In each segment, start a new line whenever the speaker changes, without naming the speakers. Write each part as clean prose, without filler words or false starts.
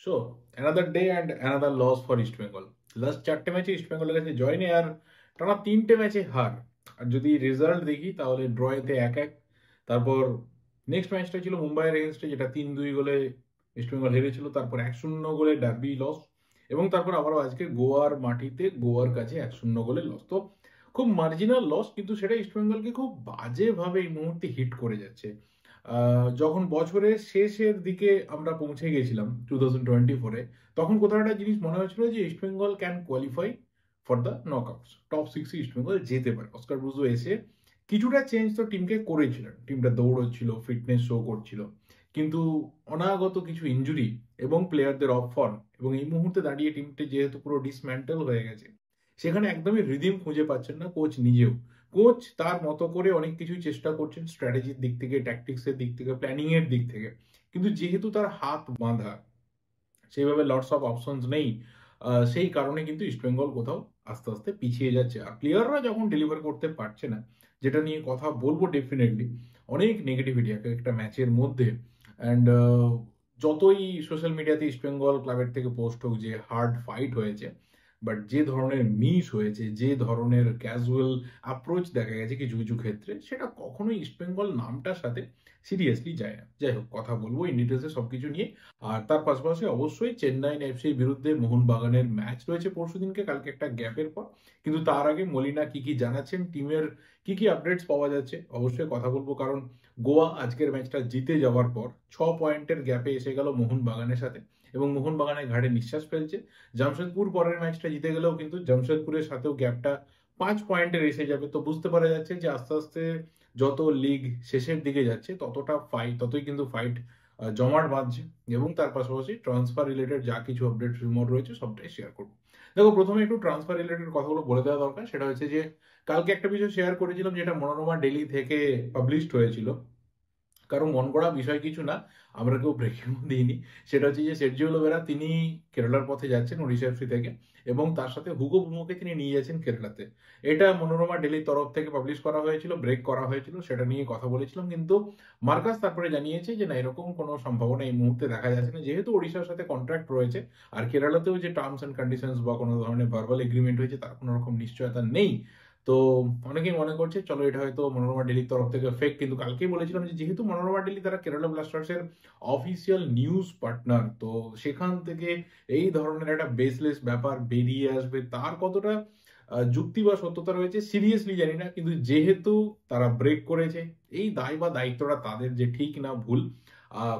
So another day and another loss for East Bengal. Last 4টে ম্যাচে East বেঙ্গলের কাছে জয় নেই, আর টানা 3টে ম্যাচে হার। আর যদি রেজাল্ট দেখি তাহলে ড্রয়েতে 1-1। তারপর নেক্সট ম্যাচটা ছিল মুম্বাইয়ের এগেনস্টে, যেটা 3-2 গোলে ইস্ট বেঙ্গল হেরেছিল। তারপর 1-0 গোলে ডার্বি লস, এবং তারপর আবারও আজকে গোয়ার মাটিতে গোয়ার কাছে 1-0 গোলে লস। তো খুব মার্জিনাল লস, কিন্তু সেটা ইস্ট বেঙ্গলকে খুব বাজেভাবে এই মুহূর্তে হিট করে যাচ্ছে। যখন বছরের শেষের দিকে আমরা পৌঁছে গেছিলাম 2024-এ, তখন কোথাও একটা জিনিস মনে হয়েছিল যে East Bengal can qualify for the knockouts, top 6-এ ইস্ট বেঙ্গল যেতে পারে। অস্কার ব্রুজো এসে কিছুটা চেঞ্জ তো টিমকে করেছিলেন, টিমটা দৌড়চ্ছিল, ফিটনেস শো করছিল, কিন্তু অনাগত কিছু ইনজুরি এবং প্লেয়ারদের অফ ফর্ম, এবং এই মুহূর্তে দাঁড়িয়ে টিমটা যেহেতু পুরো ডিসম্যান্টেল হয়ে গেছে, সেখানে একদমই রিদিম খুঁজে পাচ্ছেন না কোচ নিজেও। কোচ তার মতো করে অনেক কিছুই চেষ্টা করছেন, স্ট্র্যাটেজির দিক থেকে, ট্যাকটিক্সের দিক থেকে, প্ল্যানিং এর দিক থেকে, কিন্তু যেহেতু তার হাত বাঁধা, সেইভাবে লটস অফ অপশনস নেই। সেই কারণে কিন্তু ইস্টবেঙ্গল কোথাও আস্তে আস্তে পিছিয়ে যাচ্ছে। আর প্লেয়াররা যখন ডেলিভার করতে পারছে না, যেটা নিয়ে কথা বলবো ডেফিনেটলি, অনেক নেগেটিভিটি এক একটা ম্যাচের মধ্যে। অ্যান্ড যতই সোশ্যাল মিডিয়াতে ইস্টবেঙ্গল ক্লাবের থেকে পোস্ট হোক যে হার্ড ফাইট হয়েছে, বাট যে ধরনের মিস হয়েছে, যে ধরনের ক্যাজুয়াল অ্যাপ্রোচ দেখা গেছে কিছু কিছু ক্ষেত্রে, সেটা কখনোই ইস্টবেঙ্গল নামটার সাথে সিরিয়াসলি যায় না। যাই হোক, কথা বলবো ইন ডিটেলসে সবকিছু নিয়ে। আর তার পাশাপাশি অবশ্যই চেন্নাই এফসির বিরুদ্ধে মোহনবাগানের ম্যাচ রয়েছে পরশুদিনকে, কালকে একটা গ্যাপের পর। কিন্তু তার আগে মলিনা কি কি জানাচ্ছেন, টিমের কি কি আপডেটস পাওয়া যাচ্ছে, অবশ্যই কথা বলবো। কারণ গোয়া আজকের ম্যাচটা জিতে যাওয়ার পর 6 পয়েন্টের গ্যাপে এসে গেল মোহনবাগানের সাথে, এবং মোহনবাগানের ঘাড়ে নিঃশ্বাস ফেলছে। জামশেদপুর পরের ম্যাচটা জিতে গেলেও কিন্তু জামশেদপুরের সাথেও গ্যাপটা 5 পয়েন্টের এসে যাবে। তো বুঝতে পারা যাচ্ছে যে আস্তে আস্তে যত লিগ শেষের দিকে যাচ্ছে, ততই কিন্তু ফাইট জমাট বাঁধছে। এবং তার পাশাপাশি ট্রান্সফার রিলেটেড যা কিছু আপডেট রিমোট রয়েছে সবটাই শেয়ার করবো। দেখো, প্রথমে একটু ট্রান্সফার রিলেটেড কথাগুলো বলে দেওয়া দরকার। সেটা হচ্ছে যে কালকে একটা বিষয় শেয়ার করেছিলাম, যেটা মনোরমা ডেইলি থেকে পাবলিশড হয়েছিল। কারণ মন করা বিষয় কিছু না, আমরা কেউ ব্রেকিং দিইনি। সেটা হচ্ছে যে সের্জিও লোবেরা তিনি কেরালার পথে যাচ্ছেন ওড়িশা এফসি থেকে, এবং তার সাথে হুগো বুমোকে তিনি নিয়ে যাচ্ছেন কেরালাতে। এটা মনোরমা ডেলির তরফ থেকে পাবলিশ করা হয়েছিল, ব্রেক করা হয়েছিল, সেটা নিয়ে কথা বলেছিলাম। কিন্তু মার্কাস তারপরে জানিয়েছে যে না, এরকম কোনো সম্ভাবনা এই মুহূর্তে দেখা যাচ্ছে না, যেহেতু ওড়িশার সাথে কন্ট্রাক্ট রয়েছে। আর কেরালাতেও যে টার্মস অ্যান্ড কন্ডিশনস বা কোনো ধরনের ভার্বাল এগ্রিমেন্ট হয়েছে, তার কোনো রকম নিশ্চয়তা নেই। তো অনেকেই মনে করছে চলো এটা হয়তো মনোরমা ডেলির তরফ থেকে ফেক, কিন্তু কালকেই বলেছিলাম যে যেহেতু মনোরমা ডেলি তারা কেরালা ব্লাস্টার্সের অফিসিয়াল নিউজ পার্টনার, তো সেখান থেকে এই ধরনের একটা বেসলেস ব্যাপার বেরিয়ে আসবে, তার কতটা যুক্তি বা সত্যতা রয়েছে সিরিয়াসলি জানি না। কিন্তু যেহেতু তারা ব্রেক করেছে, এই দায় বা দায়িত্বটা তাদের, যে ঠিক না ভুল।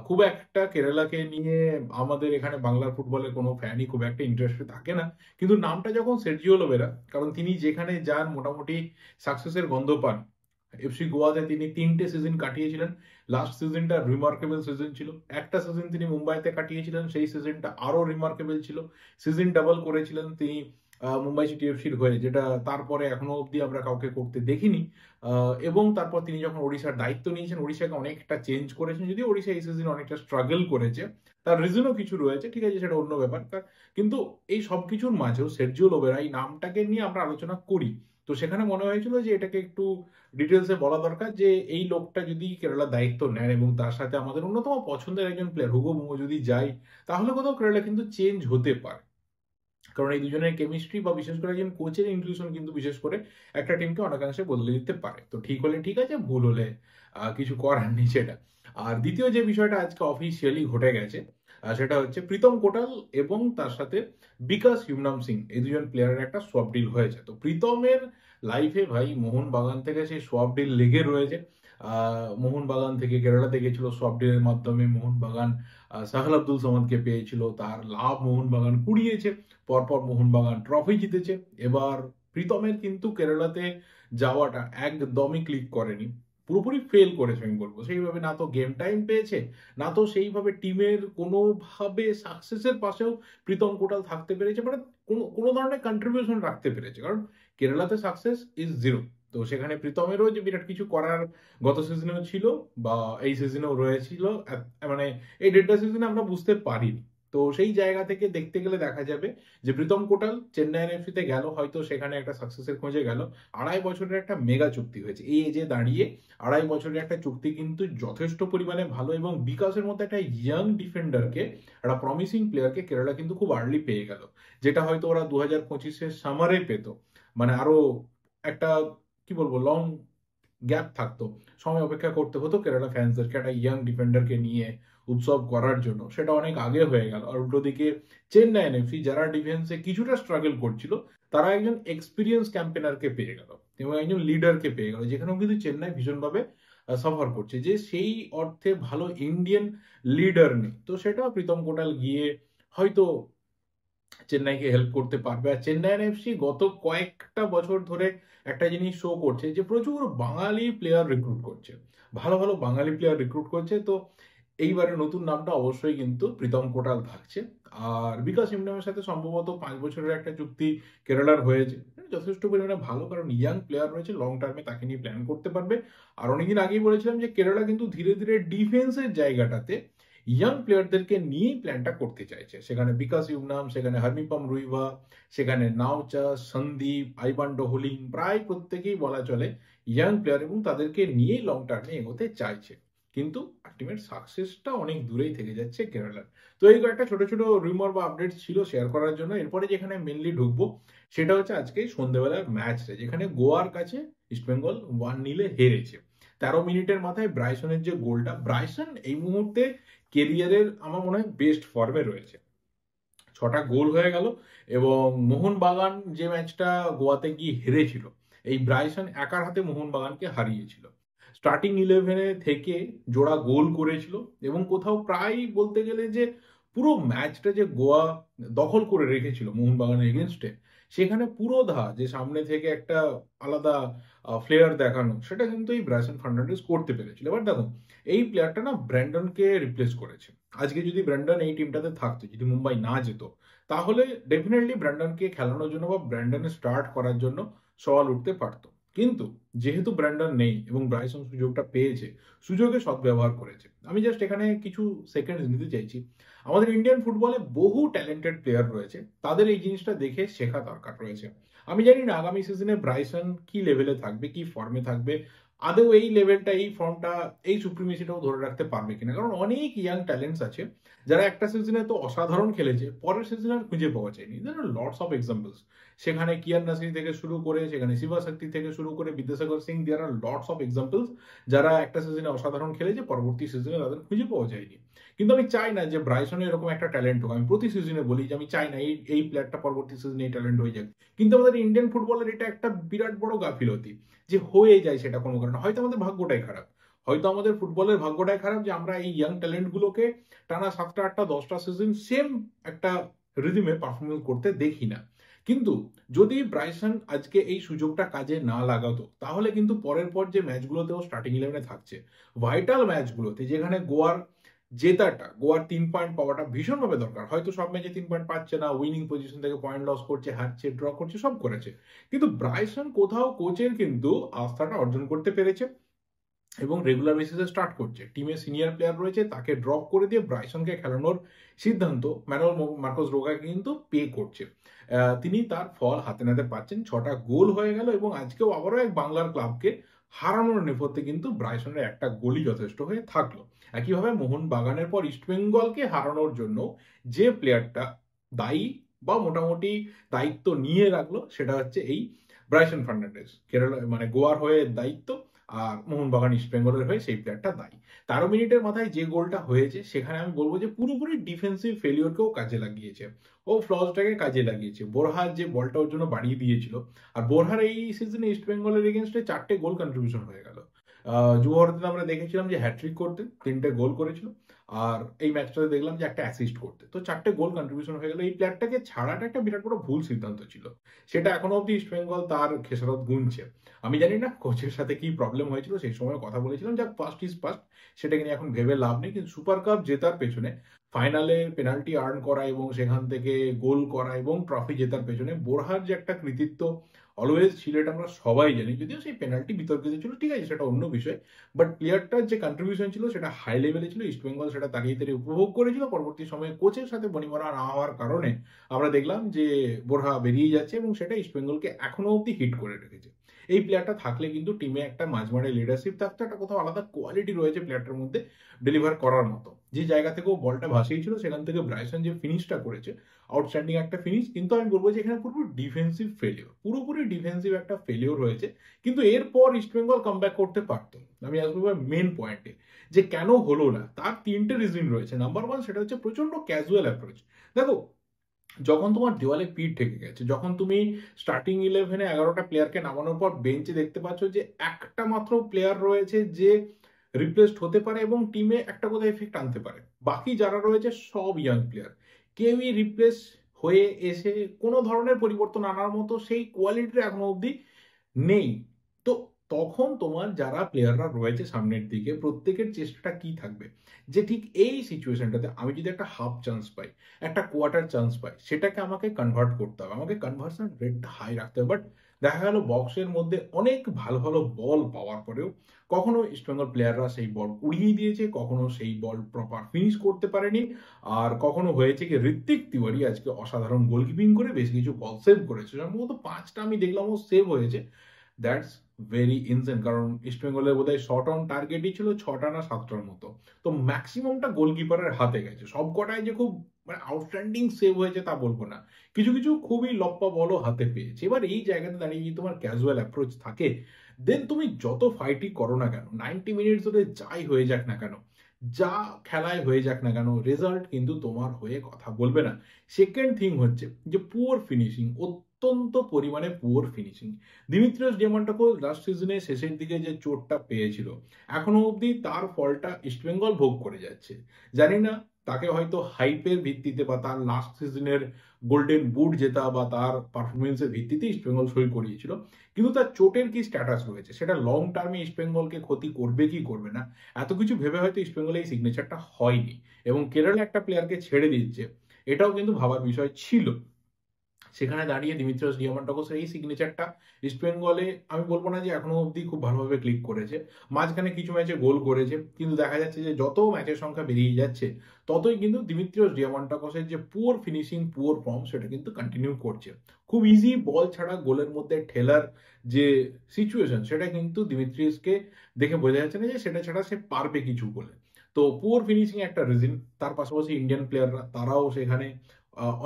খুব একটা কেরালাকে নিয়ে আমাদের এখানে বাংলার ফুটবলের কোনো ফ্যানই খুব একটা ইন্টারেস্টেড থাকে না, কিন্তু নামটা যখন সের্জিও লোবেরা, কারণ তিনি যেখানে যান মোটামুটি সাকসেসের গন্ধ পান। এফসি গোয়াতে তিনি 3টে সিজন কাটিয়েছিলেন। লাস্ট সিজনটা রিমার্কেবল সিজন ছিল। একটা সিজন তিনি মুম্বাইতে কাটিয়েছিলেন, সেই সিজনটা আরো রিমার্কেবল ছিল। সিজন ডাবল করেছিলেন তিনি মুম্বাই সিটি এফসির হয়ে, যেটা তারপরে এখনো অবধি আমরা কাউকে করতে দেখিনি। এবং তারপর তিনি যখন ওড়িশার দায়িত্ব নিয়েছেন, ওড়িশাকে অনেকটা চেঞ্জ করেছেন। যদিও ওড়িশা এই সিজনে অনেকটা স্ট্রাগল করেছে, তার রিজনও কিছু রয়েছে, ঠিক আছে, সেটা অন্য ব্যাপার। কিন্তু এই সব কিছুর মাঝেও সের্জিও লোবেরা এই নামটাকে নিয়ে আমরা আলোচনা করি। তো সেখানে মনে হয়েছিল যে এটাকে একটু ডিটেলসে বলা দরকার, যে এই লোকটা যদি কেরালার দায়িত্ব নেন এবং তার সাথে আমাদের অন্যতম পছন্দের একজন প্লেয়ার হুগো বুমো যদি যায়, তাহলে কোথাও কেরালা কিন্তু চেঞ্জ হতে পারে। কারণ এই দুজনের কেমিস্ট্রি বা বিশেষ করে একজন কোচের ইনক্লুশন কিন্তু বিশেষ করে একটা টিমকে অনেকাংশে বদলে দিতে পারে। তো ঠিক হলে ঠিক আছে, ভুল হলে কিছু করার নেই সেটা। আর দ্বিতীয় যে বিষয়টা আজকে অফিসিয়ালি ঘটে গেছে, সেটা হচ্ছে প্রীতম কোটাল এবং তার সাথে বিকাশ ইউমনাম সিং, এই দুজন প্লেয়ারের একটা সোয়াপ ডিল হয়েছে। তো প্রীতমের লাইফে ভাই মোহনবাগান থেকে সেই সোয়াপ ডিল লেগে রয়েছে। মোহনবাগান থেকে কেরালাতে গেছিল সোয়াপ ডিলের মাধ্যমে, মোহনবাগান সাহাল আব্দুল সামাদকে পেয়েছিল, তার লাভ মোহনবাগান কুড়িয়েছে, পরপর মোহনবাগান ট্রফি জিতেছে। এবার প্রীতমের কিন্তু কেরালাতে যাওয়াটা একদমই ক্লিক করেনি, পুরোপুরি ফেল করেছে আমি বলবো। সেইভাবে না তো গেম টাইম পেয়েছে, না তো সেইভাবে টিমের কোনোভাবে সাকসেসের পাশেও প্রীতম কোটাল থাকতে পেরেছে, মানে কোনো কোনো ধরনের কন্ট্রিবিউশন রাখতে পেরেছে। কারণ কেরালাতে সাকসেস ইজ জিরো। তো সেখানে প্রীতমেরও যে বিরাট কিছু করার গত সিজনেও ছিল বা এই সিজনেও রয়েছিল, মানে এই 1.5টা সিজনে আমরা বুঝতে পারিনি। তো সেই জায়গা থেকে দেখতে গেলে দেখা যাবে যে প্রীতম কোটাল চেন্নাই এনএফসিতে গেল, হয়তো সেখানে একটা সাকসেসের খোঁজে গেল। 2.5 বছরের একটা মেগা চুক্তি হয়েছে, এই এজে দাঁড়িয়ে 2.5 বছরের একটা চুক্তি কিন্তু যথেষ্ট পরিমাণে ভালো, এবং বিকাশের মতো একটা ইয়াং ডিফেন্ডারকে, একটা প্রমিসিং প্লেয়ারকে কেরালা কিন্তু খুব আর্লি পেয়ে গেল, যেটা হয়তো ওরা 2025-এর সামারে পেত। মানে আরো একটা কি বলবো লং গ্যাপ থাকতো, সময় অপেক্ষা করতে হতো কেরালা ফ্যান্সদেরকে একটা ইয়াং ডিফেন্ডারকে নিয়ে উৎসব করার জন্য, সেটা অনেক আগে হয়ে গেল। আর উল্টো দিকে চেন্নাই এনএফসি যারা ডিফেন্সে কিছুটা স্ট্রাগল করছিল, তারা একজন এক্সপিরিয়েন্স ক্যাম্পেনারকে পেয়ে গেল এবং একজন লিডারকে পেয়ে গেল, যেখানেও কিন্তু চেন্নাই ভীষণভাবে সাফার করছে যে সেই অর্থে ভালো ইন্ডিয়ান লিডার নেই। তো সেটা প্রীতম কোটাল গিয়ে হয়তো চেন্নাইকে হেল্প করতে পারবে। আর চেন্নাই এফসি গত কয়েকটা বছর ধরে একটা জিনিস শো করছে যে প্রচুর বাঙালি প্লেয়ার রিক্রুট করছে, ভালো ভালো বাঙালি প্লেয়ার রিক্রুট করছে। তো এইবারে নতুন নামটা অবশ্যই কিন্তু প্রীতম কোটাল থাকছে। আর বিকাশ ইমরানের সাথে সম্ভবত 5 বছরের একটা চুক্তি কেরালার হয়েছে, যথেষ্ট পরিমাণে ভালো, কারণ ইয়াং প্লেয়ার রয়েছে, লং টার্মে তাকে নিয়ে প্ল্যান করতে পারবে। আর অনেকদিন আগেই বলেছিলাম যে কেরালা কিন্তু ধীরে ধীরে ডিফেন্সের জায়গাটাতে ইয়াং প্লেয়ারদেরকে নিয়েই প্ল্যানটা করতে চাইছে। সেখানে বিকাশ ইউনাম, সেখানে হার্মিপম রুইভা, সেখানে নাওচা, সন্দীপ, আইবান ডোহলিং, প্রায় প্রত্যেকেই বলা চলে ইয়াং প্লেয়ার, এবং তাদেরকে নিয়েই লং টার্মে এগোতে চাইছে। কিন্তু আলটিমেট সাকসেসটা অনেক দূরেই থেকে যাচ্ছে কেরালার। তো এই কয়েকটা ছোট ছোট রিউমার বা আপডেট ছিল শেয়ার করার জন্য। এরপরে যেখানে মেনলি ঢুকবো সেটা হচ্ছে আজকে সন্ধ্যেবেলার ম্যাচটা, যেখানে গোয়ার কাছে ইস্টবেঙ্গল 1-0 হেরেছে। 13 মিনিটের মাথায় ব্রাইসনের যে গোলটা, ব্রাইসন এই মুহূর্তে কেরিয়ারের আমার মনে হয় বেস্ট ফর্মে রয়েছে। 6টা গোল হয়ে গেল, এবং মোহনবাগান যে ম্যাচটা গোয়াতে গিয়ে হেরেছিল, এই ব্রাইসন একার হাতে মোহনবাগানকে হারিয়েছিল। স্টার্টিং 11-এ থেকে জোড়া গোল করেছিল, এবং কোথাও প্রায় বলতে গেলে যে পুরো ম্যাচটা যে গোয়া দখল করে রেখেছিল মোহনবাগানের এগেনস্টে, সেখানে পুরোধা যে সামনে থেকে একটা আলাদা ফ্লেয়ার দেখানো, সেটা কিন্তু এই ব্রাইসন ফার্নান্ডেজ করতে পেরেছিল। এবার দেখো, এই প্লেয়ারটা না ব্র্যান্ডনকে রিপ্লেস করেছে। আজকে যদি ব্র্যান্ডন এই টিমটাতে থাকতো, যদি মুম্বাই না যেত, তাহলে ডেফিনেটলি ব্র্যান্ডনকে খেলানোর জন্য বা ব্র্যান্ডনে স্টার্ট করার জন্য সওয়াল উঠতে পারতো। কিন্তু যেহেতু ব্র্যান্ডন নেই এবং ব্রাইসন সুযোগটা পেয়েছে, সুযোগে সদ্ব্যবহার করেছে। আমি জাস্ট এখানে কিছু সেকেন্ড নিতে চাইছি। আমাদের ইন্ডিয়ান ফুটবলে বহু ট্যালেন্টেড প্লেয়ার রয়েছে, তাদের এই জিনিসটা দেখে শেখা দরকার রয়েছে। আমি জানি না আগামী সিজনে ব্রাইসন কি লেভেলে থাকবে, কি ফর্মে থাকবে, আদৌ এই লেভেলটা, এই ফর্মটা, এই সুপ্রিমেসিটাও ধরে রাখতে পারবে কিনা। কারণ অনেক ইয়াং ট্যালেন্টস আছে যারা একটা সিজনে তো অসাধারণ খেলেছে, পরের সিজনে আর খুঁজে পাওয়া যায়নি। লটস অফ এক্সাম্পলস, সেখানে কিয়ান নাসির থেকে শুরু করে, সেখানে শিবা শক্তি থেকে শুরু করে, বিদ্যাসাগর সিং, দেয়ার আর লটস অফ এক্সাম্পলস যারা একটা সিজনে অসাধারণ খেলেছে, পরবর্তী সিজনে তাদের খুঁজে পাওয়া যায়নি। কিন্তু আমি চাই না যে ব্রাইসনে এরকম একটা ট্যালেন্ট হোক। আমি প্রতি সিজনে বলি যে আমি চাই না এই এই প্লেয়ারটা পরবর্তী সিজনে এই ট্যালেন্ট হয়ে যাক। কিন্তু আমাদের ইন্ডিয়ান ফুটবলের এটা একটা বিরাট বড় গাফিলতি যে হয়ে যায় সেটা কোনো কারণে। হয়তো আমাদের ভাগ্যটাই খারাপ, হয়তো আমাদের ফুটবলের ভাগ্যটাই খারাপ যে আমরা এই ইয়াং ট্যালেন্ট গুলোকে টানা 7টা 8টা 10টা সিজন সেম একটা রিদিমে পারফরমেন্স করতে দেখি না। কিন্তু যদি ব্রাইসন আজকে এই সুযোগটা কাজে না লাগাতো, তাহলে কিন্তু পরের পর যে ম্যাচগুলোতেও স্টার্টিং 11-এ থাকছে, ভাইটাল ম্যাচগুলোতে, যেখানে গোয়ার 3 পয়েন্ট পাওয়াটা ভীষণভাবে দরকার। হয়তো সব ম্যাচে 3 পয়েন্ট পাচ্ছে না, উইনিং পজিশন থেকে পয়েন্ট লস করছে, হারছে, ড্র করছে, সব করেছে, কিন্তু ব্রাইসন কোথাও কোচের কিন্তু আস্থাটা অর্জন করতে পেরেছে এবং রেগুলার বেসিসে স্টার্ট করছে। টিমে সিনিয়র প্লেয়ার রয়েছে, তাকে ড্রপ করে দিয়ে ব্রাইসনকে খেলানোর সিদ্ধান্ত ম্যানুয়েল মার্কোস রোগাকে কিন্তু পে করছে। তিনি তার ফল হাতে নাতে পাচ্ছেন। 6টা গোল হয়ে গেল, এবং আজকেও আবারও এক বাংলার ক্লাবকে হারানোর নেপথ্যে কিন্তু ব্রাইসনের একটা গোলই যথেষ্ট হয়ে থাকলো। একইভাবে মোহনবাগানের পর ইস্টবেঙ্গলকে হারানোর জন্য যে প্লেয়ারটা দায়ী বা মোটামুটি দায়িত্ব নিয়ে রাখলো, সেটা হচ্ছে এই ব্রাইসন ফার্নান্ডেজ। কেরালা মানে গোয়ার হয়ে দায়িত্ব, আর মোহনবাগান ইস্টবেঙ্গলের হয়ে সেই প্লেয়ারটা দায়ী। 13 মিনিটের মাথায় যে গোলটা হয়েছে, সেখানে আমি বলবো যে পুরোপুরি ডিফেন্সিভ ফেলিওরকেও কাজে লাগিয়েছে, ও ফ্লসটাকে কাজে লাগিয়েছে। বোরহার যে বলটা ওর জন্য বাড়িয়ে দিয়েছিল, আর বোরহার এই সিজনে ইস্টবেঙ্গলের এগেনস্টে 4টে গোল কন্ট্রিবিউশন হয়ে গেল। জুহরতে আমরা দেখেছিলাম যে হ্যাট্রিক করতে, 3টে গোল করেছিল, আর এই ম্যাচটাতে দেখলাম যে একটা অ্যাসিস্ট করতে, তো 4টে গোল কন্ট্রিবিউশন হয়ে গেল। এই প্লেয়ারটাকে ছাড়াটা একটা বিরাট বড় ভুল সিদ্ধান্ত ছিল, সেটা এখনো অব্দি ইস্টবেঙ্গল তার খেসারত গুনছে। আমি জানি না কোচের সাথে কি প্রবলেম হয়েছিল, সেই সময় কথা বলেছিলাম, যাক পাস্ট ইজ পাস্ট, সেটাকে নিয়ে এখন ভেবে লাভ নেই। কিন্তু সুপার কাপ জেতার পেছনে, ফাইনালে পেনাল্টি আর্ন করা এবং সেখান থেকে গোল করা এবং ট্রফি জেতার পেছনে বোরহার যে একটা কৃতিত্ব অলওয়েজ ছিল, এটা আমরা সবাই জানি। যদিও সেই পেনাল্টি বিতর্কিত ছিল, ঠিক আছে, সেটা অন্য বিষয়, বাট প্লেয়ারটার যে কন্ট্রিবিউশন ছিল সেটা হাই লেভেলে ছিল। ইস্টবেঙ্গল সেটা সেটা দাঁড়িয়ে দাঁড়িয়ে উপভোগ করেছিল। পরবর্তী সময়ে কোচের সাথে বনিবনা না হওয়ার কারণে আমরা দেখলাম যে বোরহা বেরিয়ে যাচ্ছে এবং সেটা ইস্টবেঙ্গলকে এখনো অব্দি হিট করে রেখেছে। এই প্লেয়ারটা থাকলে কিন্তু টিমে একটা মাঝমাঠে লিডারশিপ থাকতো, একটা কোথাও আলাদা কোয়ালিটি রয়েছে প্লেয়ারটার মধ্যে ডেলিভার করার মতো। যে জায়গা থেকে ও বলটা ভাসিয়েছিল সেখান থেকে ব্রাইসন যে ফিনিশটা করেছে, আউটস্ট্যান্ডিং একটা ফিনিশ। কিন্তু আমি বলবো যে এখানে পুরো ডিফেন্সিভ ফেলিওর, পুরোপুরি ডিফেন্সিভ একটা ফেলিওর হয়েছে। কিন্তু এরপর ইস্টবেঙ্গল কামব্যাক করতে পারতো। আমি আসবো মেন পয়েন্টে, যে কেন হলো না, তার তিনটে রিজন রয়েছে। নাম্বার ওয়ান, সেটা হচ্ছে প্রচন্ড ক্যাজুয়াল অ্যাপ্রোচ। দেখো, যখন তোমার দেওয়ালে পিঠ ঠেকে গেছে, যখন তুমি স্টার্টিং 11-এ 11টা প্লেয়ারকে নামানোর পর বেঞ্চে দেখতে পাচ্ছ যে একটা মাত্র প্লেয়ার রয়েছে যে রিপ্লেসড হতে পারে এবং টিমে একটা কোথাও এফেক্ট আনতে পারে, বাকি যারা রয়েছে সব ইয়াং প্লেয়ার, কেউই রিপ্লেস হয়ে এসে কোনো ধরনের পরিবর্তন আনার মতো সেই কোয়ালিটিটা এখনো অবধি নেই। তো তখন তোমার যারা প্লেয়াররা রয়েছে সামনের দিকে, প্রত্যেকের চেষ্টাটা কি থাকবে, যে ঠিক এই সিচুয়েশনটাতে আমি যদি একটা হাফ চান্স পাই, একটা কোয়ার্টার চান্স পাই, সেটাকে আমাকে কনভার্ট করতে হবে, আমাকে কনভার্সন রেটটা হাই রাখতে হবে। বাট দেখা গেল বক্সের মধ্যে অনেক ভালো ভালো বল পাওয়ার পরেও কখনো ইস্টবেঙ্গল প্লেয়াররা সেই বল উড়িয়ে দিয়েছে, কখনো সেই বল প্রপার ফিনিশ করতে পারেনি। আর কখনো হয়েছে কি, ঋত্বিক তিওয়ারি আজকে অসাধারণ গোলকিপিং করে বেশ কিছু বল সেভ করেছে, সম্ভবত 5টা আমি দেখলাম ও সেভ হয়েছে। দ্যাটস ভেরি ইনসেন, কারণ ইস্টবেঙ্গলের বোধহয় শট অন টার্গেটই ছিল 6টা না 7টার মতো। তো ম্যাক্সিমামটা গোলকিপারের হাতে গেছে। সব কটাই যে খুব মানে আউটস্ট্যান্ডিং সেভ হয়েছে তা বলবো না, কিছু কিছু খুবই লপ্পা বলও হাতে পেয়েছে। এবার এই জায়গাতে দাঁড়িয়ে যদি তোমার ক্যাজুয়াল অ্যাপ্রোচ থাকে, দেন তুমি যত ফাইটই করো না কেন, 90 মিনিট ধরে যাই হয়ে যাক না কেন, যা খেলায় হয়ে যাক না কেন, রেজাল্ট কিন্তু তোমার হয়ে কথা বলবে না। সেকেন্ড থিং হচ্ছে যে পুয়ার ফিনিশিং, অত্যন্ত পরিমাণে poor finishing. Dimitrios Diamantakos last সিজনে শেষের দিকে যে চোটটা পেয়েছিল, এখনো অবধি তার ফলটা ইস্টবেঙ্গল ভোগ করে যাচ্ছে। জানি না তাকে হয়তো হাইপের ভিত্তিতে বা তার লাস্ট সিজনের গোল্ডেন বুট জেতা বা তার পারফরমেন্সের ভিত্তিতে ইস্টবেঙ্গল সই করিয়েছিল, কিন্তু তার চোটের কি স্ট্যাটাস রয়েছে, সেটা লং টার্মে ইস্টবেঙ্গলকে ক্ষতি করবে কি করবে না, এত কিছু ভেবে হয়তো ইস্টবেঙ্গলে এই সিগনেচারটা হয়নি এবং কেরলে একটা প্লেয়ারকে ছেড়ে দিচ্ছে, এটাও কিন্তু ভাবার বিষয় ছিল। সেখানে দাঁড়িয়ে দিমিত্রিয়স ডিয়ামান্টাকোসের এই সিগনেচারটা ইস্টবেঙ্গলে আমি বলবো না যে এখনো অবধি খুব ভালোভাবে ক্লিক করেছে। মাঝখানে কিছু ম্যাচে গোল করেছে, কিন্তু দেখা যাচ্ছে যে যত ম্যাচের সংখ্যা বেরিয়ে যাচ্ছে ততই কিন্তু দিমিত্রিয়স ডিয়ামান্টাকোসের যে পুয়ার ফিনিশিং, পুয়ার ফর্ম, সেটা কিন্তু কন্টিনিউ করছে। খুব ইজি বল ছাড়া গোলের মধ্যে ঠেলার যে সিচুয়েশন, সেটা কিন্তু দিমিত্রিয়সকে দেখে বোঝা যাচ্ছে না যে সেটা ছাড়া সে পারবে কিছু বলে। তো পুয়ার ফিনিশিং একটা রিজন। তার পাশাপাশি ইন্ডিয়ান প্লেয়াররা তারাও সেখানে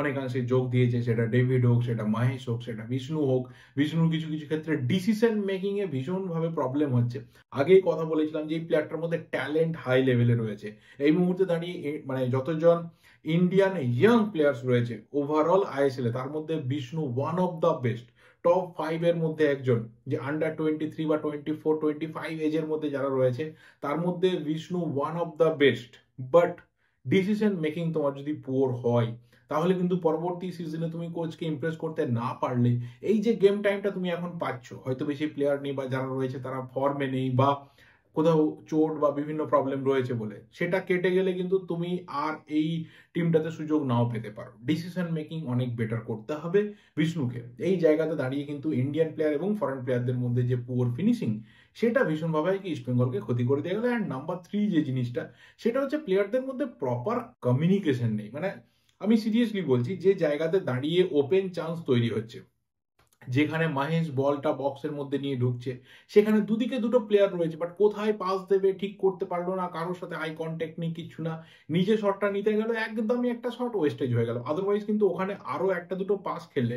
অনেকাংশে যোগ দিয়েছে, সেটা ডেভিড হোক, সেটা মহেশ হোক, সেটা বিষ্ণু হোক। বিষ্ণুর কিছু কিছু ক্ষেত্রে ডিসিশন মেকিং এ ভীষণভাবে প্রবলেম হচ্ছে। আগেই কথা বলেছিলাম যে এই প্লেয়ারটার মধ্যে ট্যালেন্ট হাই লেভেলে রয়েছে। এই মুহূর্তে দাঁড়িয়ে মানে যতজন ইন্ডিয়ান ইয়াং প্লেয়ার্স রয়েছে ওভারঅল আইএসএল এ, তার মধ্যে Vishnu one of the best, top 5 এর মধ্যে একজন। যে আন্ডার 23 বা 24-25 এজের মধ্যে যারা রয়েছে, তার মধ্যে Vishnu one of the best. But decision making তোমার যদি পুয়ার হয়, তাহলে কিন্তু পরবর্তী সিজনে তুমি কোচকে ইমপ্রেস করতে না পারলে, এই যে গেম টাইমটা তুমি এখন পাচ্ছ, হয়তো বেশি প্লেয়ার নেই বা যারা রয়েছে তারা ফর্মে নেই বা কোথাও চোট বা বিভিন্ন প্রবলেম রয়েছে বলে, সেটা কেটে গেলে কিন্তু তুমি আর এই টিমটাতে সুযোগ নাও পেতে পারো। ডিসিশন মেকিং অনেক বেটার করতে হবে বিষ্ণুকে। এই জায়গাতে দাঁড়িয়ে কিন্তু ইন্ডিয়ান প্লেয়ার এবং ফরেন প্লেয়ারদের মধ্যে যে পুয়ার ফিনিশিং, সেটা ভীষণভাবে কি ইস্টবেঙ্গলকে ক্ষতি করে দিয়ে গেল। অ্যান্ড নাম্বার 3 যে জিনিসটা, সেটা হচ্ছে প্লেয়ারদের মধ্যে প্রপার কমিউনিকেশন নেই। মানে আমি সিরিয়াসলি বলছি, যে জায়গাতে দাঁড়িয়ে ওপেন চান্স তৈরি হচ্ছে, যেখানে মাহেশ বলটা বক্সের মধ্যে নিয়ে ঢুকছে, সেখানে দুদিকে দুটো প্লেয়ার রয়েছে, বাট কোথায় পাস দেবে ঠিক করতে পারলো না, কারোর সাথে আই কন্ট্যাক্ট নেই, কিছু না। নিজে শটটা নিতে গেল, একদমই একটা শট ওয়েস্টেজ হয়ে গেল। আদারওয়াইজ কিন্তু ওখানে আরো একটা দুটো পাস খেললে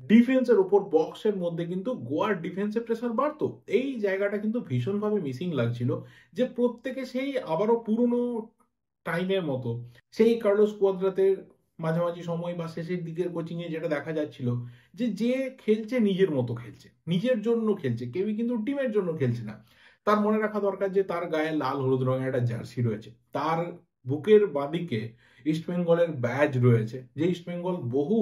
ডিফেন্সের উপর বক্সের মধ্যে কিন্তু গোয়ার ডিফেন্সের প্রেসার বাড়তো। এই জায়গাটা কিন্তু ভীষণভাবে মিসিং লাগছিল, যে প্রত্যেকে সেই আবারও পুরনো টাইমের মতো, সেই কার্লোস কোয়াদ্রাতের মাঝামাঝি সময় বা শেষের দিকের কোচিং এ যেটা দেখা যাচ্ছিল, যে যে খেলছে নিজের মতো খেলছে, নিজের জন্য খেলছে, কেউই কিন্তু টিমের জন্য খেলছে না। তার মনে রাখা দরকার যে তার গায়ে লাল হলুদ রঙের একটা জার্সি রয়েছে, তার বুকের বাঁদিকে ইস্টবেঙ্গলের ব্যাজ রয়েছে, যে ইস্টবেঙ্গল বহু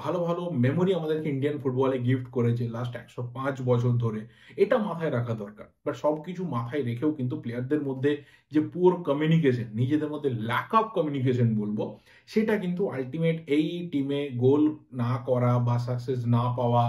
ভালো ভালো মেমোরি আমাদেরকে ইন্ডিয়ান ফুটবলে গিফট করেছে লাস্ট 105 বছর ধরে। এটা মাথায় রাখা দরকার। বাট সবকিছু মাথায় রেখেও কিন্তু প্লেয়ারদের মধ্যে যে পুয়ার কমিউনিকেশন, নিজেদের মধ্যে ল্যাক অফ কমিউনিকেশন বলবো, সেটা কিন্তু আলটিমেট এই টিমে গোল না করা বা সাকসেস না পাওয়া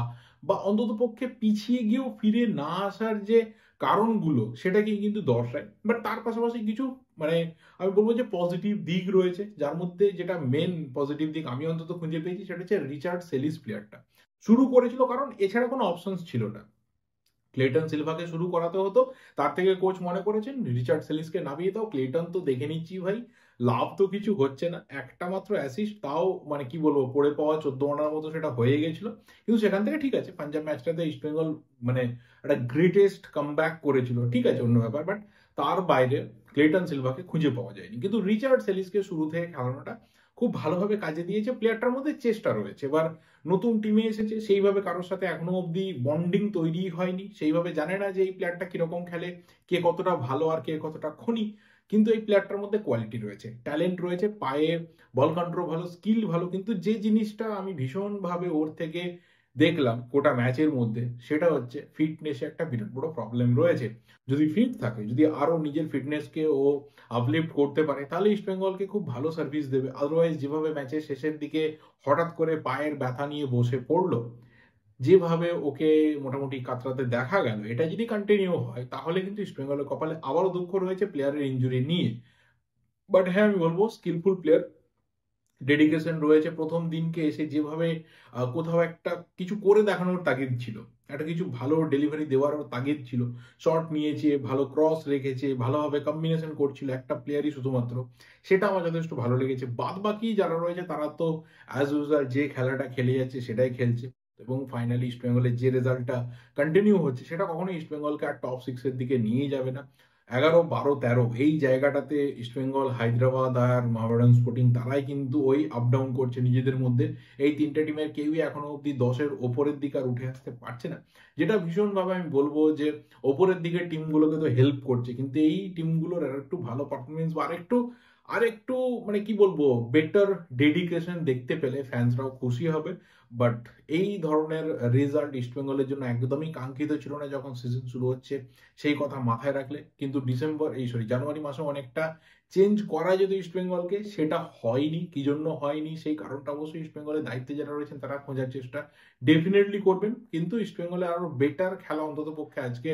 বা অন্তত পক্ষে পিছিয়ে গিয়েও ফিরে না আসার যে কারণগুলো, সেটাকে কিন্তু দর্শায়। বাট তার পাশাপাশি কিছু মানে আমি বলবো যে পজিটিভ দিক রয়েছে, যার মধ্যে যেটা মেন পজিটিভ দিক আমি অন্তত খুঁজে পেয়েছি সেটা হচ্ছে রিচার্ড সেলিস প্লেয়ারটা শুরু করেছিল, কারণ এছাড়া কোনো অপশনস ছিল না। ক্লেটন সিলভাকে শুরু করাতে হতো, তার থেকে কোচ মনে করেছেন রিচার্ড সেলিসকে নামিয়ে দাও, ক্লেটন তো দেখে নিচ্ছি ভাই লাভ তো কিছু হচ্ছে না, একটা মাত্র অ্যাসিস্ট, তাও মানে কি বলবো পড়ে পাওয়া 14 রানের মতো সেটা হয়ে গেছিল। কিন্তু সেখান থেকে ঠিক আছে, পাঞ্জাব ম্যাচটাতে ইস্ট বেঙ্গল মানে একটা গ্রেটেস্ট কামব্যাক করেছিল, ঠিক আছে অন্য ব্যাপার, বাট তার বাইরে ক্লেটন সিলভাকে খুঁজে পাওয়া যায়নি। কিন্তু রিচার্ড সেলিসকে শুরু থেকে খেলানোটা খুব ভালোভাবে কাজে দিয়েছে, প্লেয়ারটার মধ্যে চেষ্টা রয়েছে। এবার নতুন টিমে এসেছে, সেইভাবে কারোর সাথে এখনো অব্দি বন্ডিং তৈরি হয়নি, সেইভাবে জানে না যে এই প্লেয়ারটা কিরকম খেলে, কে কতটা ভালো আর কে কতটা খনি। কিন্তু এই প্লেয়ারটার মধ্যে কোয়ালিটি রয়েছে, ট্যালেন্ট রয়েছে, পায়ে বল কন্ট্রোল ভালো, স্কিল ভালো। কিন্তু যে জিনিসটা আমি ভীষণভাবে ওর থেকে দেখলাম গোটা ম্যাচের মধ্যে, সেটা হচ্ছে ফিটনেসে একটা বিরাট বড় প্রবলেম রয়েছে। যদি ফিট থাকে, যদি আরো নিজের ফিটনেসকে ও আপলিফট করতে পারে, তাহলে ইস্ট বেঙ্গলকে খুব ভালো সার্ভিস দেবে। আদারওয়াইজ যেভাবে ম্যাচের শেষের দিকে হঠাৎ করে পায়ের ব্যথা নিয়ে বসে পড়লো, যেভাবে ওকে মোটামুটি কাতরাতে দেখা গেল, এটা যদি কন্টিনিউ হয় তাহলে কিন্তু ইস্ট বেঙ্গলের কপালে আবারও দুঃখ রয়েছে প্লেয়ারের ইঞ্জুরি নিয়ে। বাট হ্যাঁ, আমি বলবো স্কিলফুল প্লেয়ার, ডেডিকেশন রয়েছে। প্রথম দিনকে এসে যেভাবে কোথাও একটা কিছু করে দেখানোর তাগিদ ছিল, একটা কিছু ভালো ডেলিভারি দেওয়ার তাগিদ ছিল, শট নিয়েছে, ভালো ক্রস রেখেছে, ভালোভাবে কম্বিনেশন করছিল একটা প্লেয়ারই শুধুমাত্র, সেটা আমার যথেষ্ট ভালো লেগেছে। বাদ বাকি যারা রয়েছে তারা তো অ্যাজ ইউজুয়াল যে খেলাটা খেলে যাচ্ছে সেটাই খেলছে, এবং ফাইনালি ইস্ট বেঙ্গলের যে রেজাল্টটা কন্টিনিউ হচ্ছে সেটা কখনোই ইস্ট বেঙ্গলকে আর টপ 6-এর দিকে নিয়ে যাবে না। 11, 12, 13 এই জায়গাটাতে ইস্টবেঙ্গল, হায়দ্রাবাদ আর মোহামেডান স্পোর্টিং তারাই কিন্তু ওই আপ ডাউন করছে নিজেদের মধ্যে। এই তিনটে টিমের কেউই এখনো অব্দি 10-এর ওপরের দিকে আর উঠে আসতে পারছে না, যেটা ভীষণভাবে আমি বলবো যে ওপরের দিকের টিমগুলোকে তো হেল্প করছে, কিন্তু এই টিমগুলোর আর একটু ভালো পারফরমেন্স বা আরেকটু মানে কি বলবো বেটার ডেডিকেশন দেখতে পেলে ফ্যান্সরাও খুশি হবে। বাট এই ধরনের রেজাল্ট ইস্টবেঙ্গলের জন্য একদমই কাঙ্ক্ষিত ছিল না যখন সিজন শুরু হচ্ছে, সেই কথা মাথায় রাখলে। কিন্তু জানুয়ারি মাসে অনেকটা চেঞ্জ করা যেত ইস্ট বেঙ্গলকে, সেটা হয়নি। কি জন্য হয়নি সেই কারণটা অবশ্যই ইস্ট বেঙ্গলের দায়িত্বে যারা রয়েছেন তারা খোঁজার চেষ্টা ডেফিনেটলি করবেন। কিন্তু ইস্ট বেঙ্গলে আরো বেটার খেলা অন্তত পক্ষে আজকে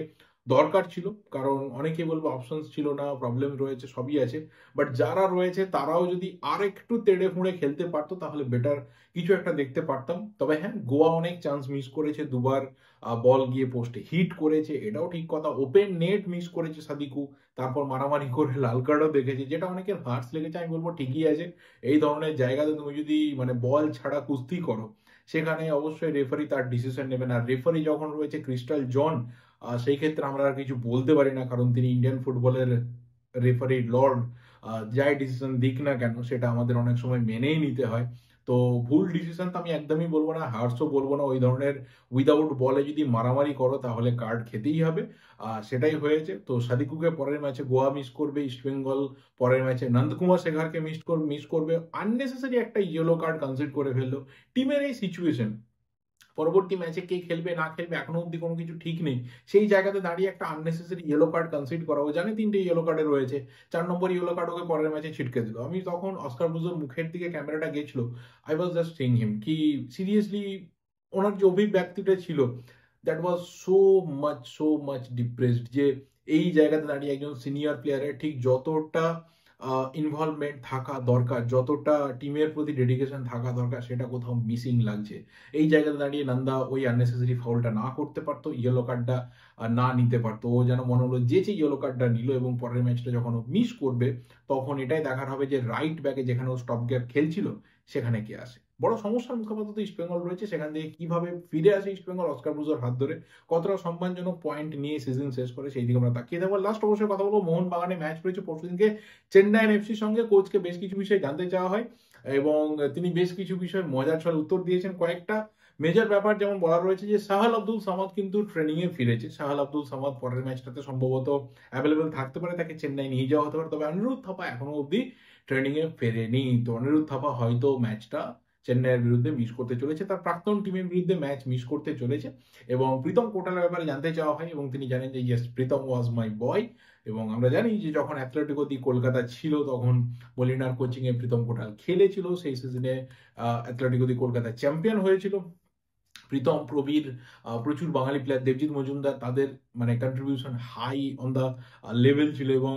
দরকার ছিল, কারণ অনেকে বলবো অপশনস ছিল না, প্রবলেম রয়েছে, সবই আছে। বাট যারা রয়েছে তারাও যদি আর একটু তেড়ে ফুঁড়ে খেলতে পারতো তাহলে বেটার কিছু একটা দেখতে পারতাম। তবে হ্যাঁ, গোয়া অনেক চান্স মিস করেছে, দুবার বল গিয়ে পোস্টে হিট করেছে, এটাও ঠিক কথা। ওপেন নেট মিস করেছে সাদিকু, তারপর মারামারি করে লাল কার্ডও দেখেছে, যেটা অনেকের হার্টস লেগেছে। আমি বলবো ঠিকই আছে, এই ধরনের জায়গাতে তুমি যদি মানে বল ছাড়া কুস্তি করো, সেখানে অবশ্যই রেফারি তার ডিসিশন নেবেন। আর রেফারি যখন রয়েছে ক্রিস্টাল জন, সেই ক্ষেত্রে আমরা আর কিছু বলতে পারি না, কারণ তিনি ইন্ডিয়ান ফুটবলের রেফারি লর্ড। যাই ডিসিশন দিক না কেন সেটা আমাদের অনেক সময় মেনেই নিতে হয়। তো ভুল ডিসিশন তো আমি একদমই বলবো না, হার্টসও বলবো না। ওই ধরনের উইদাউট বলে যদি মারামারি করো তাহলে কার্ড খেতেই হবে, সেটাই হয়েছে। তো সাদিকুকে পরের ম্যাচে গোয়া মিস করবে, ইস্টবেঙ্গল পরের ম্যাচে নন্দকুমার শেখারকে মিস করবে। আননেসেসারি একটা ইয়েলো কার্ড কনসিড করে ফেললো। টিমের এই সিচুয়েশন, পরবর্তী ম্যাচে কে খেলবে না খেলবে এখনো অব্দি কোনো কিছু ঠিক নেই, সেই জায়গাতে দাঁড়িয়ে একটা আননেসেসারি ইয়েলো কার্ড কনসিড করা, ও জানে 3টে ইয়েলো কার্ডে রয়েছে, 4 নম্বর ইয়েলো কার্ড ওকে পরের ম্যাচে ছিটকে দিল। আমি তখন অস্কার ব্রুজোর মুখের দিকে ক্যামেরাটা গেছিল, আই ওয়াজ জাস্ট সিইং হিম, কি সিরিয়াসলি ওনার যে অভিব্যক্তিটা ছিল, that was so much depressed. যে এই জায়গাতে দাঁড়িয়ে একজন সিনিয়র প্লেয়ারের ঠিক যতটা ইনভলভমেন্ট থাকা দরকার, যতটা টিমের প্রতি ডেডিকেশন থাকা দরকার, সেটা কোথাও মিসিং লাগছে। এই জায়গাতে দাঁড়িয়ে নন্দা ওই আননেসেসারি ফাউলটা না করতে পারতো, ইয়েলো কার্ডটা না নিতে পারতো। ও যেন মনে হলো যে ইয়েলো কার্ডটা নিল, এবং পরের ম্যাচটা যখন ও মিস করবে তখন এটাই দেখার হবে যে রাইট ব্যাকে যেখানে ও স্টপ গ্যাপ খেলছিল সেখানে কে আসে। বড় সমস্যার মুখোপাধ্যায় ইস্ট বেঙ্গল রয়েছে, সেখান থেকে কিভাবে ফিরে আসে ইস্ট বেঙ্গল অস্কার ব্রুজোর হাত ধরে, কতটা সম্মানজনক পয়েন্ট নিয়ে সিজন শেষ করে, সেই দিকে আমরা তাকিয়ে থাকবো। লাস্ট অবশ্যই কথা বলবো মোহনবাগানে ম্যাচ রয়েছে পরশুদিনকে চেন্নাইয়ের এফসির সঙ্গে। কোচকে বেশ কিছু বিষয় জানতে চাওয়া হয় এবং তিনি বেশ কিছু বিষয় মজার ছলে উত্তর দিয়েছেন। কয়েকটা মেজর ব্যাপার যেমন বলা রয়েছে যে সাহাল আব্দুল সামাদ কিন্তু ট্রেনিং এ ফিরেছে। সাহাল আব্দুল সামাদ পরের ম্যাচটাতে সম্ভবত অ্যাভেলেবেল থাকতে পারে, তাকে চেন্নাই নিয়ে যাওয়া হতে পারে। তবে অনিরুদ্ধ থাপা এখনো অব্দি ট্রেনিং এ ফেরেনি, তো অনিরুদ্ধ থাপা হয়তো ম্যাচটা চেন্নাইয়ের বিরুদ্ধে মিস করতে চলেছে, তার প্রাক্তন টিমের বিরুদ্ধে ম্যাচ মিস করতে চলেছে। এবং প্রীতম কোটালের ব্যাপারে জানতে চাওয়া হয় এবং তিনি জানেন যে ইয়েস, প্রীতম ওয়াজ মাই বয়। এবং আমরা জানি যে যখন অ্যাথলেটিকো দি কলকাতা ছিল তখন মলিনার কোচিং এ প্রীতম কোটাল খেলেছিল, সেই সিজনে অ্যাথলেটিকো দি কলকাতা চ্যাম্পিয়ন হয়েছিল। প্রীতম, প্রবীর, প্রচুর বাঙালি প্লেয়ার, দেবজিৎ মজুমদার, তাদের মানে contribution high on the level ছিল, এবং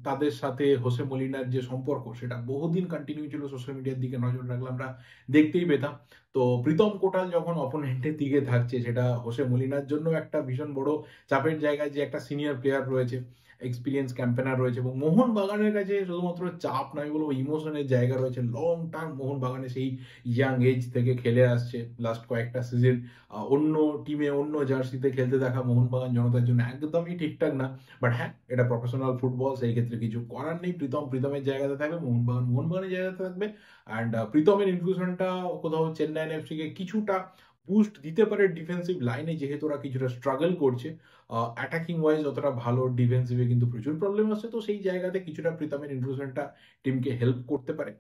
তাদের সাথে হোসে মলিনার যে সম্পর্ক সেটা বহুদিন কন্টিনিউ ছিল। সোশ্যাল মিডিয়ার দিকে নজর রাখলে আমরা দেখতেই পেতাম। তো প্রীতম কোটাল যখন অপোনেন্টের দিকে থাকছে, সেটা হোসে মলিনার জন্য একটা ভীষণ বড় চাপের জায়গায়, যে একটা সিনিয়র প্লেয়ার রয়েছে, এক্সপিরিয়েন্স ক্যাম্পেনার রয়েছে, এবং মোহনবাগানের কাছে শুধুমাত্র চাপ নয় বলবো, ইমোশনের জায়গা রয়েছে। লং টার্ম মোহনবাগানে সেই ইয়াং এজ থেকে খেলে আসছে, লাস্ট কয়েকটা সিজন অন্য টিমে অন্য জার্সিতে খেলতে দেখা মোহনবাগান জনতার জন্য একদমই ঠিকঠাক না। বাট হ্যাঁ, এটা প্রফেশনাল ফুটবল, সেই ক্ষেত্রে কিছু করার নেই। প্রীতমের জায়গাতে থাকবে, মোহনবাগানের জায়গাতে থাকবে। অ্যান্ড প্রীতমের ইনক্লুশনটা কোথাও চেন্নাই এফসিকে কিছুটা বুস্ট দিতে পারে ডিফেন্সিভ লাইনে, যেহেতু ওরা কিছুটা স্ট্রাগল করছে। অ্যাটাকিং ওয়াইজ অতটা ভালো, ডিফেন্সিভে কিন্তু প্রচুর প্রবলেম আছে। তো সেই জায়গাতে কিছুটা প্রীতমের ইনক্লুশনটা টিমকে হেল্প করতে পারে।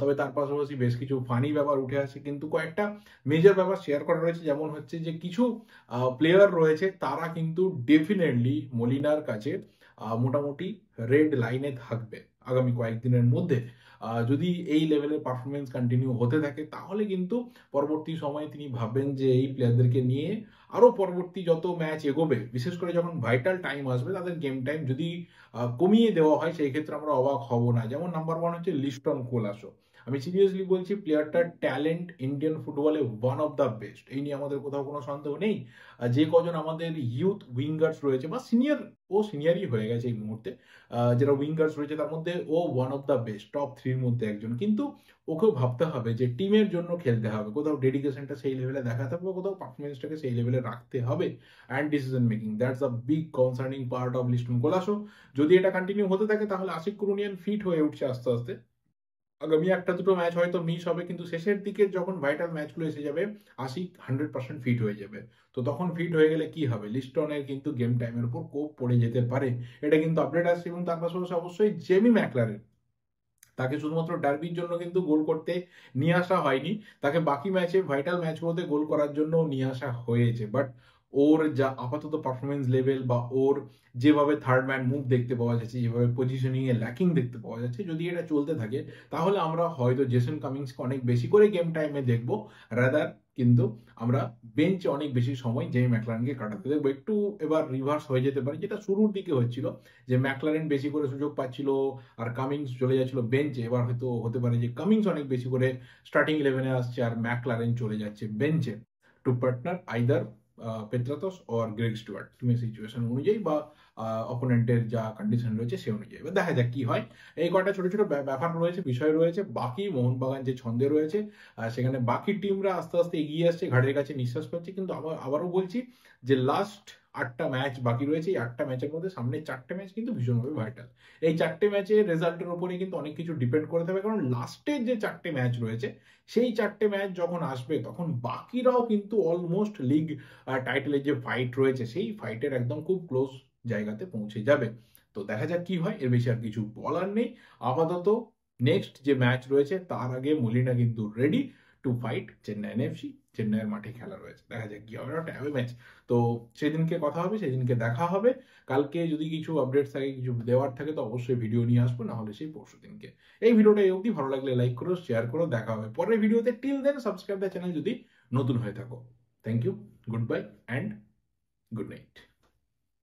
তবে তার পাশাপাশি বেশ কিছু ফানি ব্যাপার উঠে আসে, কিন্তু কয়েকটা মেজর ব্যাপার শেয়ার করা রয়েছে। যেমন হচ্ছে যে কিছু প্লেয়ার রয়েছে, তারা কিন্তু ডেফিনেটলি মলিনার কাছে মোটামুটি রেড লাইনে থাকবে আগামী কয়েকদিনের মধ্যে। যদি এই লেভেলের পারফরমেন্স কন্টিনিউ হতে থাকে, তাহলে কিন্তু পরবর্তী সময়ে তিনি ভাববেন যে এই প্লেয়ারদেরকে নিয়ে আরো পরবর্তী যত ম্যাচ এগোবে, বিশেষ করে যখন ভাইটাল টাইম আসবে, তাদের গেম টাইম যদি কমিয়ে দেওয়া হয়, সেই ক্ষেত্রে আমরা অবাক হব না। যেমন নাম্বার 1 হচ্ছে লিস্টন কোলাসো। আমি সিরিয়াসলি বলছি, প্লেয়ারটার ট্যালেন্ট ইন্ডিয়ান ফুটবলে ওয়ান অফ দ্য বেস্ট, এই নিয়ে আমাদের কোথাও কোনো সন্দেহ নেই। যে কজন আমাদের ইউথ উইঙ্গার্স রয়েছে বা সিনিয়র, ও সিনিয়রই হয়ে গেছে এই মুহূর্তে, যারা উইঙ্গার্স রয়েছে তার মধ্যে ও one of the best, top 3-র মধ্যে একজন। কিন্তু ওকেও ভাবতে হবে যে টিমের জন্য খেলতে হবে, কোথাও ডেডিকেশনটা সেই লেভেলে দেখাতে হবে, কোথাও পারফরমেন্সটাকে সেই লেভেলে রাখতে হবে। And decision making, that's a big concerning part of Liston Colaco. যদি এটা কন্টিনিউ হতে থাকে, তাহলে আশিক কুরুনিয়ান ফিট হয়ে উঠছে আস্তে আস্তে। আগামী একটা দুটো ম্যাচ হয়তো মিস হবে, কিন্তু শেষের দিকে যখন ভাইটাল ম্যাচগুলো এসে যাবে, আশিক 100% ফিট হয়ে যাবে। তো তখন ফিট হয়ে গেলে কি হবে, লিস্টনের কিন্তু গেম টাইমের উপর কোপ পড়ে যেতে পারে। এটা কিন্তু আপডেট আসছে। এবং তার পাশাপাশি অবশ্যই জেমি ম্যাকলারেন, তাকে শুধুমাত্র ডার্বির জন্য কিন্তু গোল করতে নিয়ে আসা হয়নি, তাকে বাকি ম্যাচে ভাইটাল ম্যাচগুলোতে গোল করার জন্য নিয়ে আসা হয়েছে। বাট ওর যা আপাতত পারফরমেন্স লেভেল, বা ওর যেভাবে থার্ড ম্যান মুভ দেখতে পাওয়া যাচ্ছে, যেভাবে পজিশনিং এ ল্যাকিং দেখতে পাওয়া যাচ্ছে, যদি এটা চলতে থাকে, তাহলে আমরা হয়তো জেসন কামিংসকে অনেক বেশি করে গেম টাইমে দেখবো, রাদার কিন্তু আমরা বেঞ্চে অনেক বেশি সময় জেমি ম্যাকলারেনকে কাটাতে দেখবো। একটু এবার রিভার্স হয়ে যেতে পারে, যেটা শুরুর দিকে হচ্ছিল, যে ম্যাকলারেন বেশি করে সুযোগ পাচ্ছিল আর কামিংস চলে যাচ্ছিল বেঞ্চে। এবার হয়তো হতে পারে যে কামিংস অনেক বেশি করে স্টার্টিং ইলেভেনে আসছে, আর ম্যাকলারেন চলে যাচ্ছে বেঞ্চে, two partner either Petratos or Greg Stewart, টিমের সিচুয়েশন অনুযায়ী বা অপোনেন্টের যা কন্ডিশন রয়েছে সে অনুযায়ী। এবার দেখা যাক কি হয়। এই কয়টা ছোট ছোট ব্যাপার রয়েছে, বিষয় রয়েছে। বাকি মোহনবাগান যে ছন্দে রয়েছে, সেখানে বাকি টিমরা আস্তে আস্তে এগিয়ে আসছে, ঘাটের কাছে নিঃশ্বাস পাচ্ছে। কিন্তু আবারও বলছি যে লাস্ট 8টা ম্যাচ বাকি রয়েছে, এই 8টা ম্যাচের মধ্যে সামনে 4টে ম্যাচ কিন্তু ভীষণভাবে ভাইটাল। এই 4টে ম্যাচের রেজাল্টের উপরে কিন্তু অনেক কিছু ডিপেন্ড করে থাকবে, কারণ লাস্টের যে 4টে ম্যাচ রয়েছে, সেই 4টে ম্যাচ যখন আসবে, তখন বাকিরাও কিন্তু অলমোস্ট লিগ টাইটেলের যে ফাইট রয়েছে, সেই ফাইটের একদম খুব ক্লোজ জায়গাতে পৌঁছে যাবে। তো দেখা যাক কি হয়, এর বেশি আর কিছু বলার নেই। আপাতত নেক্সট যে ম্যাচ রয়েছে, তার আগে মলিনা কিন্তু ready to fight Chennai FC. চেন্নাইয়ের মাঠে খেলা রয়েছে, দেখা যাক কি হবে, ওটা হবে ম্যাচ। তো সেদিনকে কথা হবে, সেদিনকে দেখা হবে। কালকে যদি কিছু আপডেটস থাকে, কিছু দেওয়ার থাকে, তো অবশ্যই ভিডিও নিয়ে আসবো, না হলে সেই পরশু দিনকে। এই ভিডিওটা এই অবধি, ভালো লাগলে লাইক করো, শেয়ার করো, দেখা হবে পরের ভিডিওতে। Till then subscribe the channel যদি নতুন হয়ে থাকো। Thank you, goodbye and good night.